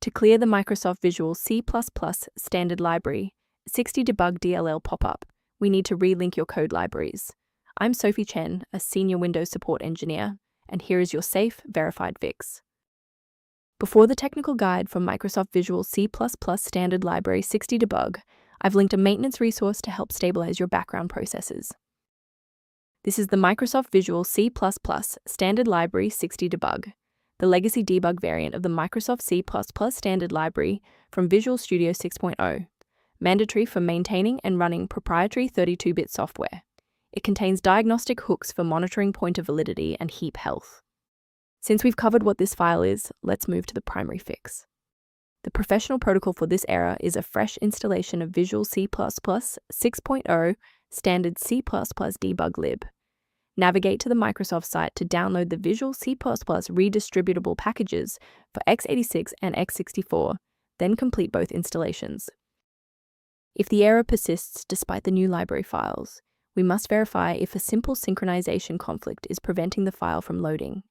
To clear the Microsoft Visual C++ Standard Library 60 Debug DLL pop-up, we need to relink your code libraries. I'm Sophie Chen, a Senior Windows Support Engineer, and here is your safe, verified fix. Before the technical guide from Microsoft Visual C++ Standard Library 60 Debug, I've linked a maintenance resource to help stabilize your background processes. This is the Microsoft Visual C++ Standard Library 60 Debug, the legacy debug variant of the Microsoft C++ Standard Library from Visual Studio 6.0, mandatory for maintaining and running proprietary 32-bit software. It contains diagnostic hooks for monitoring pointer validity and heap health. Since we've covered what this file is, let's move to the primary fix. The professional protocol for this error is a fresh installation of Visual C++ 6.0 Standard C Debug Lib. Navigate to the Microsoft site to download the Visual C++ redistributable packages for x86 and x64, then complete both installations. If the error persists despite the new library files, we must verify if a simple synchronization conflict is preventing the file from loading.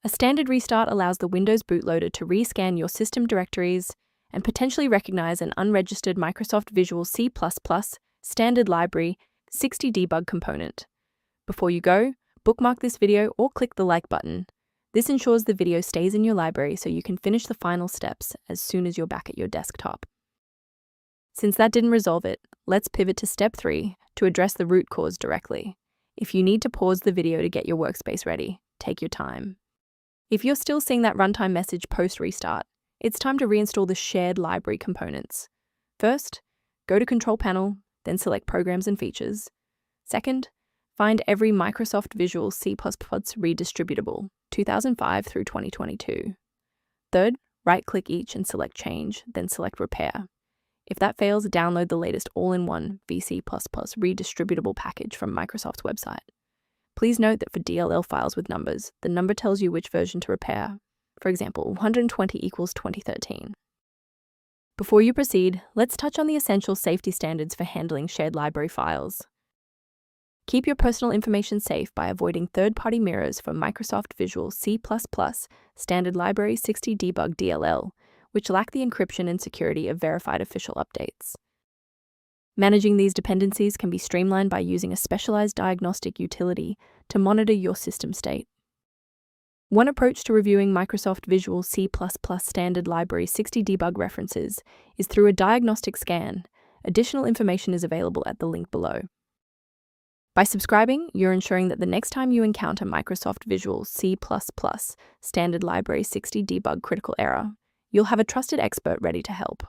A standard restart allows the Windows bootloader to rescan your system directories and potentially recognize an unregistered Microsoft Visual C++ Standard Library 60 debug component. Before you go, bookmark this video or click the like button. This ensures the video stays in your library so you can finish the final steps as soon as you're back at your desktop. Since that didn't resolve it, let's pivot to step 3 to address the root cause directly. If you need to pause the video to get your workspace ready, take your time. If you're still seeing that runtime message post-restart, it's time to reinstall the shared library components. First, go to Control Panel, then select Programs and Features. Second, find every Microsoft Visual C++ redistributable, 2005 through 2022. Third, right-click each and select Change, then select Repair. If that fails, download the latest all-in-one VC++ redistributable package from Microsoft's website. Please note that for DLL files with numbers, the number tells you which version to repair. For example, 120 equals 2013. Before you proceed, let's touch on the essential safety standards for handling shared library files. Keep your personal information safe by avoiding third-party mirrors for Microsoft Visual C++ Standard Library 60 Debug DLL, which lack the encryption and security of verified official updates. Managing these dependencies can be streamlined by using a specialized diagnostic utility to monitor your system state. One approach to reviewing Microsoft Visual C++ Standard Library 60 debug references is through a diagnostic scan. Additional information is available at the link below. By subscribing, you're ensuring that the next time you encounter Microsoft Visual C++ Standard Library 60 debug critical error, you'll have a trusted expert ready to help.